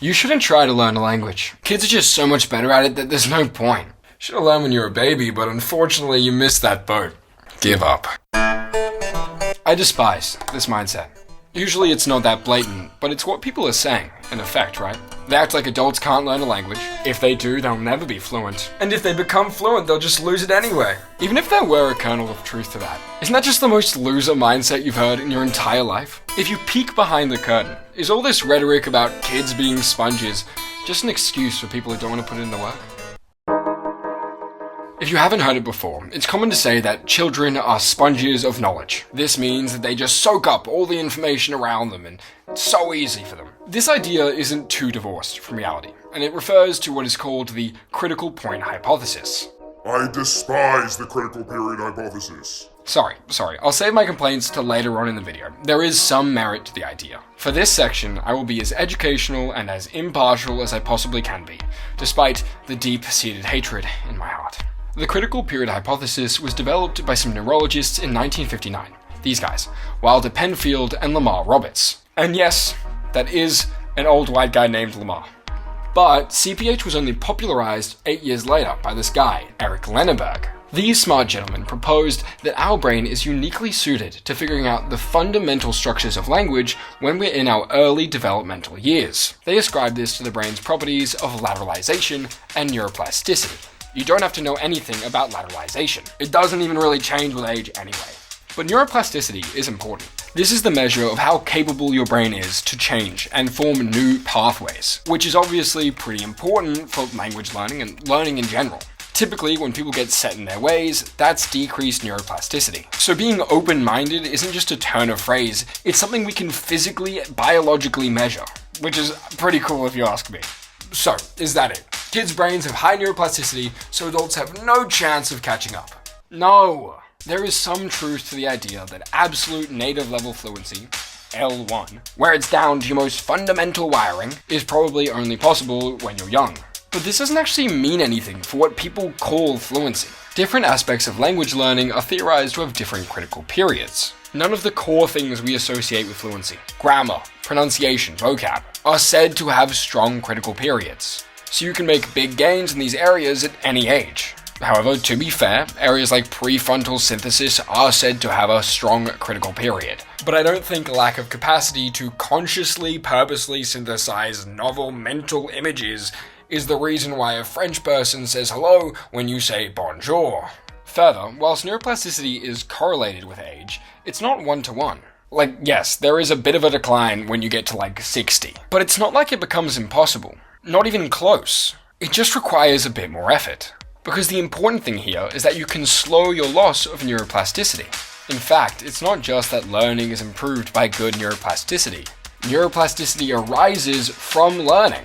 You shouldn't try to learn a language. Kids are just so much better at it that there's no point. Should have learned when you were a baby, but unfortunately you missed that boat. Give up. I despise this mindset. Usually it's not that blatant, but it's what people are saying, in effect, right? They act like adults can't learn a language. If they do, they'll never be fluent. And if they become fluent, they'll just lose it anyway. Even if there were a kernel of truth to that, isn't that just the most loser mindset you've heard in your entire life? If you peek behind the curtain, is all this rhetoric about kids being sponges just an excuse for people who don't want to put in the work? If you haven't heard it before, it's common to say that children are sponges of knowledge. This means that they just soak up all the information around them and it's so easy for them. This idea isn't too divorced from reality, and it refers to what is called the critical point hypothesis. I despise the critical period hypothesis. Sorry, I'll save my complaints to later on in the video. There is some merit to the idea. For this section, I will be as educational and as impartial as I possibly can be, despite the deep-seated hatred in my heart. The critical period hypothesis was developed by some neurologists in 1959. These guys, Wilder Penfield and Lamar Roberts. And yes, that is an old white guy named Lamar. But CPH was only popularized 8 years later by this guy, Eric Lenneberg. These smart gentlemen proposed that our brain is uniquely suited to figuring out the fundamental structures of language when we're in our early developmental years. They ascribed this to the brain's properties of lateralization and neuroplasticity. You don't have to know anything about lateralization. It doesn't even really change with age anyway. But neuroplasticity is important. This is the measure of how capable your brain is to change and form new pathways, which is obviously pretty important for language learning and learning in general. Typically, when people get set in their ways, that's decreased neuroplasticity. So being open-minded isn't just a turn of phrase, it's something we can physically, biologically measure, which is pretty cool if you ask me. So, is that it? Kids' brains have high neuroplasticity, so adults have no chance of catching up. No! There is some truth to the idea that absolute native level fluency, L1, where it's down to your most fundamental wiring, is probably only possible when you're young. But this doesn't actually mean anything for what people call fluency. Different aspects of language learning are theorized to have different critical periods. None of the core things we associate with fluency, grammar, pronunciation, vocab, are said to have strong critical periods. So you can make big gains in these areas at any age. However, to be fair, areas like prefrontal synthesis are said to have a strong critical period. But I don't think lack of capacity to consciously, purposely synthesize novel mental images is the reason why a French person says hello when you say bonjour. Further, whilst neuroplasticity is correlated with age, it's not one-to-one. Like, yes, there is a bit of a decline when you get to like 60, but it's not like it becomes impossible. Not even close. It just requires a bit more effort. Because the important thing here is that you can slow your loss of neuroplasticity. In fact, it's not just that learning is improved by good neuroplasticity. Neuroplasticity arises from learning.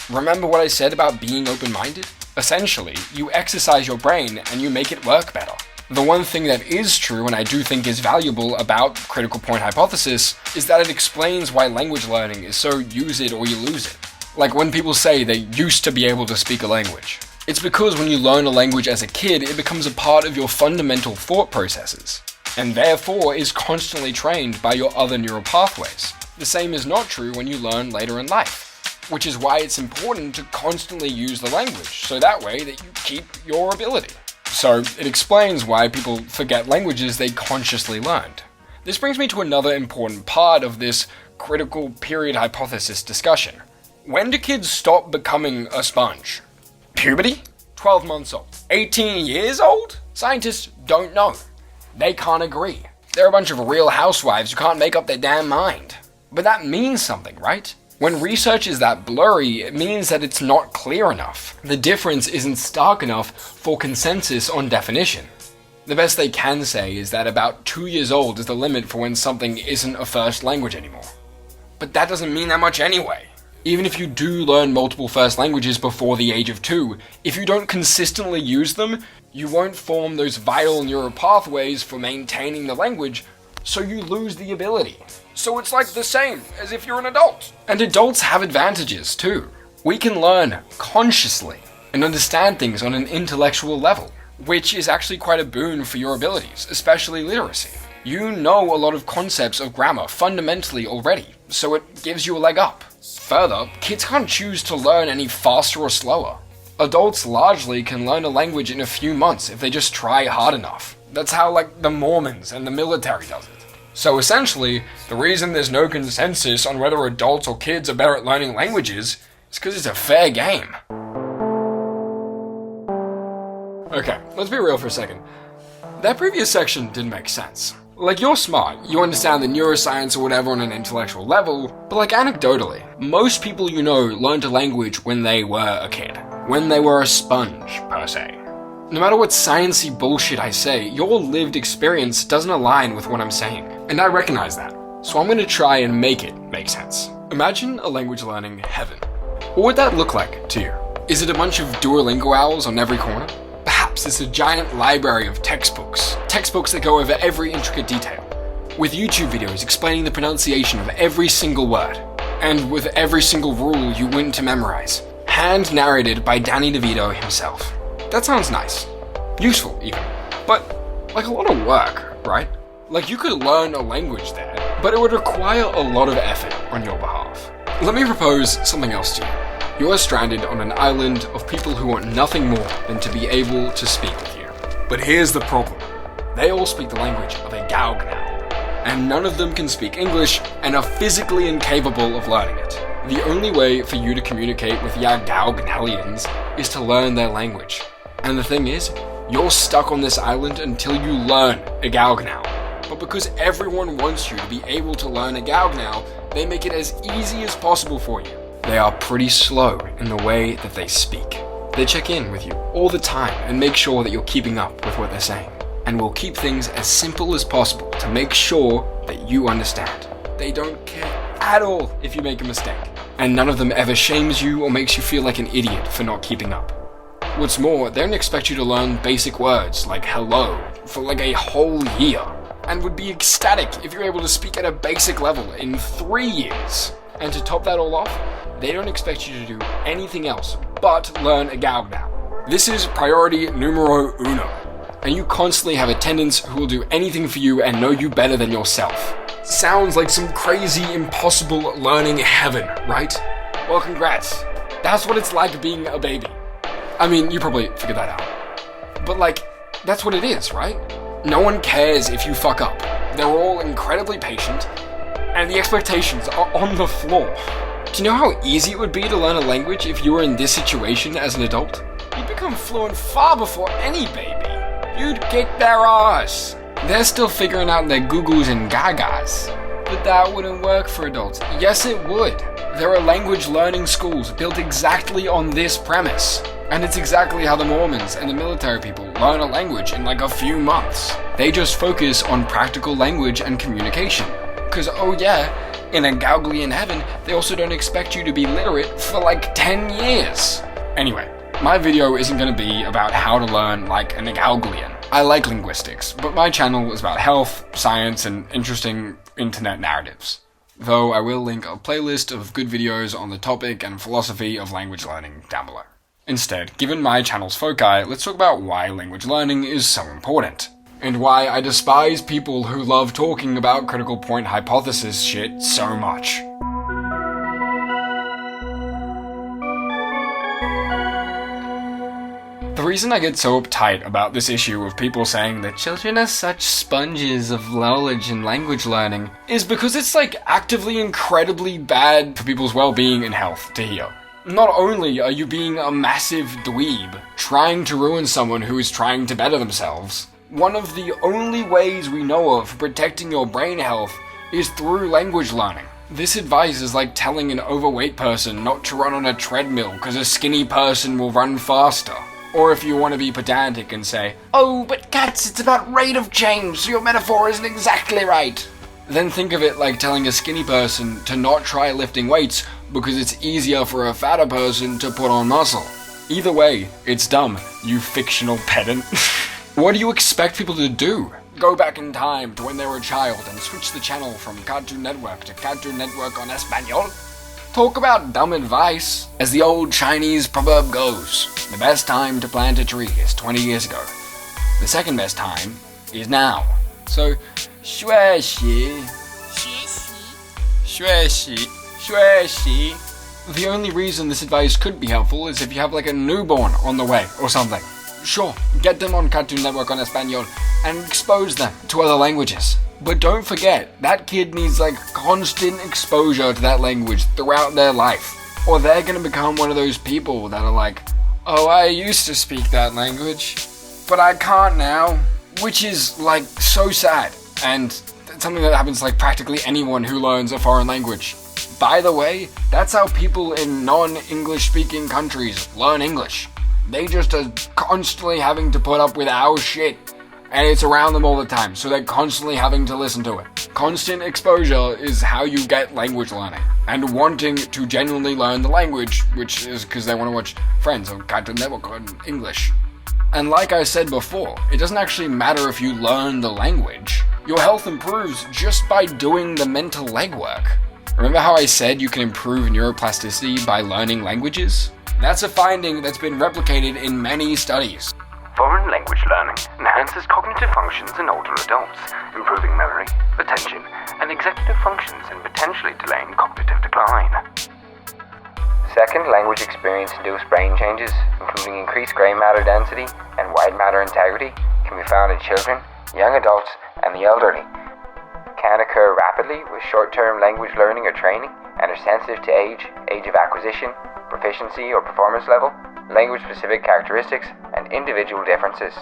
Remember what I said about being open-minded? Essentially, you exercise your brain and you make it work better. The one thing that is true and I do think is valuable about critical point hypothesis is that it explains why language learning is so use it or you lose it. Like when people say they used to be able to speak a language. It's because when you learn a language as a kid, it becomes a part of your fundamental thought processes, and therefore is constantly trained by your other neural pathways. The same is not true when you learn later in life, which is why it's important to constantly use the language, so that way that you keep your ability. So it explains why people forget languages they consciously learned. This brings me to another important part of this critical period hypothesis discussion. When do kids stop becoming a sponge? Puberty? 12 months old. 18 years old? Scientists don't know. They can't agree. They're a bunch of real housewives who can't make up their damn mind. But that means something, right? When research is that blurry, it means that it's not clear enough. The difference isn't stark enough for consensus on definition. The best they can say is that about 2 years old is the limit for when something isn't a first language anymore. But that doesn't mean that much anyway. Even if you do learn multiple first languages before the age of 2, if you don't consistently use them, you won't form those vital neural pathways for maintaining the language, so you lose the ability. So it's like the same as if you're an adult. And adults have advantages too. We can learn consciously and understand things on an intellectual level, which is actually quite a boon for your abilities, especially literacy. You know a lot of concepts of grammar fundamentally already, so it gives you a leg up. Further, kids can't choose to learn any faster or slower. Adults largely can learn a language in a few months if they just try hard enough. That's how, like, the Mormons and the military does it. So essentially, the reason there's no consensus on whether adults or kids are better at learning languages is because it's a fair game. Okay, let's be real for a second. That previous section didn't make sense. Like, you're smart, you understand the neuroscience or whatever on an intellectual level, but like anecdotally, most people you know learned a language when they were a kid. When they were a sponge, per se. No matter what sciencey bullshit I say, your lived experience doesn't align with what I'm saying, and I recognize that. So I'm gonna try and make it make sense. Imagine a language learning heaven. What would that look like to you? Is it a bunch of Duolingo owls on every corner? Perhaps it's a giant library of textbooks that go over every intricate detail, with YouTube videos explaining the pronunciation of every single word, and with every single rule you win to memorize, hand narrated by Danny DeVito himself. That sounds nice. Useful, even. But, like, a lot of work, right? Like, you could learn a language there, but it would require a lot of effort on your behalf. Let me propose something else to you. You are stranded on an island of people who want nothing more than to be able to speak with you. But here's the problem. They all speak the language of a Gaugnal, and none of them can speak English and are physically incapable of learning it. The only way for you to communicate with your Gaugnalians is to learn their language. And the thing is, you're stuck on this island until you learn a Gaugnal. But because everyone wants you to be able to learn a Gaugnal, they make it as easy as possible for you. They are pretty slow in the way that they speak. They check in with you all the time and make sure that you're keeping up with what they're saying. And will keep things as simple as possible to make sure that you understand. They don't care at all if you make a mistake. And none of them ever shames you or makes you feel like an idiot for not keeping up. What's more, they don't expect you to learn basic words like hello for like a whole year, and would be ecstatic if you're able to speak at a basic level in 3 years. And to top that all off, they don't expect you to do anything else but learn a Gaugnal. This is priority numero uno, and you constantly have attendants who will do anything for you and know you better than yourself. Sounds like some crazy, impossible learning heaven, right? Well, congrats. That's what it's like being a baby. I mean, you probably figured that out. But like, that's what it is, right? No one cares if you fuck up. They're all incredibly patient, and the expectations are on the floor. Do you know how easy it would be to learn a language if you were in this situation as an adult? You'd become fluent far before any baby. You'd kick their ass. They're still figuring out their Googles and Gagas. But that wouldn't work for adults. Yes, it would. There are language learning schools built exactly on this premise. And it's exactly how the Mormons and the military people learn a language in like a few months. They just focus on practical language and communication. Cause oh yeah, in a Gauglian heaven, they also don't expect you to be literate for like 10 years. Anyway, my video isn't gonna be about how to learn like an Gauglian. I like linguistics, but my channel is about health, science, and interesting internet narratives. Though I will link a playlist of good videos on the topic and philosophy of language learning down below. Instead, given my channel's foci, let's talk about why language learning is so important. And why I despise people who love talking about critical point hypothesis shit so much. The reason I get so uptight about this issue of people saying that children are such sponges of knowledge and language learning is because it's like actively incredibly bad for people's well-being and health to hear. Not only are you being a massive dweeb, trying to ruin someone who is trying to better themselves, one of the only ways we know of protecting your brain health is through language learning. This advice is like telling an overweight person not to run on a treadmill because a skinny person will run faster. Or if you want to be pedantic and say, oh, but cats, it's about rate of change, so your metaphor isn't exactly right. Then think of it like telling a skinny person to not try lifting weights because it's easier for a fatter person to put on muscle. Either way, it's dumb, you fictional pedant. What do you expect people to do? Go back in time to when they were a child and switch the channel from Cartoon Network to Cartoon Network on Espanol? Talk about dumb advice. As the old Chinese proverb goes, the best time to plant a tree is 20 years ago. The second best time is now. So, 学习 The only reason this advice could be helpful is if you have like a newborn on the way or something. Sure, get them on Cartoon Network on Espanol and expose them to other languages. But don't forget, that kid needs like constant exposure to that language throughout their life. Or they're gonna become one of those people that are like, oh, I used to speak that language, but I can't now. Which is like so sad. And it's something that happens to like practically anyone who learns a foreign language. By the way, that's how people in non-English speaking countries learn English. They just are constantly having to put up with our shit. And it's around them all the time, so they're constantly having to listen to it. Constant exposure is how you get language learning. And wanting to genuinely learn the language, which is because they want to watch Friends on Cartoon Network in English. And like I said before, it doesn't actually matter if you learn the language. Your health improves just by doing the mental legwork. Remember how I said you can improve neuroplasticity by learning languages? That's a finding that's been replicated in many studies. Foreign language learning enhances cognitive functions in older adults, improving memory, attention, and executive functions and potentially delaying cognitive decline. Second, language experience-induced brain changes, including increased grey matter density and white matter integrity, can be found in children, young adults, and the elderly. Can occur rapidly with short-term language learning or training, and are sensitive to age of acquisition, proficiency or performance level, language-specific characteristics, and individual differences.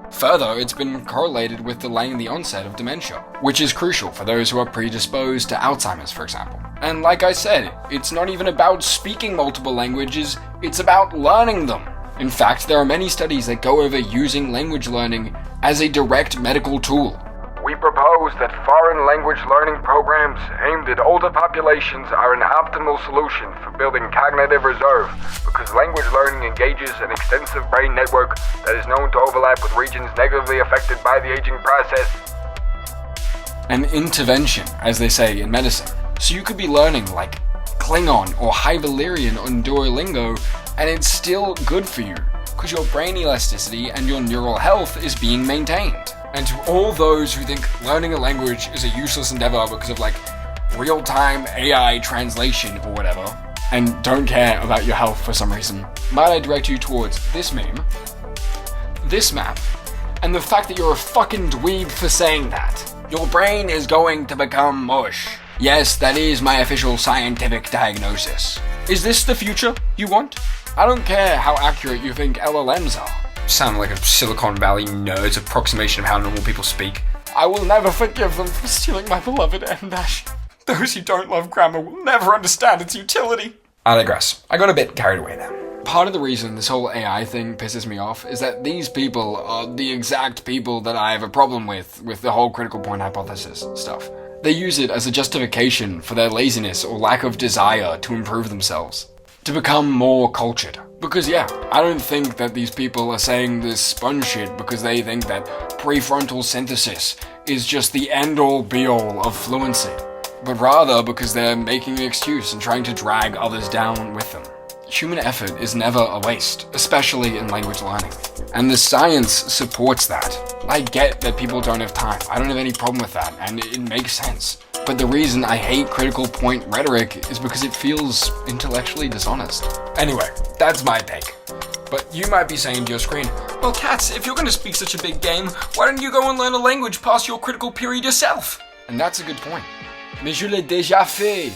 Further, it's been correlated with delaying the onset of dementia, which is crucial for those who are predisposed to Alzheimer's, for example. And like I said, it's not even about speaking multiple languages, it's about learning them. In fact, there are many studies that go over using language learning as a direct medical tool. We propose that foreign language learning programs aimed at older populations are an optimal solution for building cognitive reserve because language learning engages an extensive brain network that is known to overlap with regions negatively affected by the aging process. An intervention, as they say in medicine. So you could be learning like Klingon or High Valyrian on Duolingo and it's still good for you because your brain elasticity and your neural health is being maintained. And to all those who think learning a language is a useless endeavor because of like real-time AI translation or whatever, and don't care about your health for some reason, might I direct you towards this meme, this map, and the fact that you're a fucking dweeb for saying that. Your brain is going to become mush. Yes, that is my official scientific diagnosis. Is this the future you want? I don't care how accurate you think LLMs are. Sound like a Silicon Valley nerd's approximation of how normal people speak. I will never forgive them for stealing my beloved M-dash. Those who don't love grammar will never understand its utility. I digress. I got a bit carried away there. Part of the reason this whole AI thing pisses me off is that these people are the exact people that I have a problem with the whole critical point hypothesis stuff. They use it as a justification for their laziness or lack of desire to improve themselves, to become more cultured. Because yeah, I don't think that these people are saying this sponge shit because they think that prefrontal synthesis is just the end-all be-all of fluency, but rather because they're making an excuse and trying to drag others down with them. Human effort is never a waste, especially in language learning. And the science supports that. I get that people don't have time. I don't have any problem with that, and it makes sense. But the reason I hate critical point rhetoric is because it feels intellectually dishonest. Anyway, that's my take. But you might be saying to your screen, well, Cats, if you're going to speak such a big game, why don't you go and learn a language past your critical period yourself? And that's a good point. Mais je l'ai déjà fait.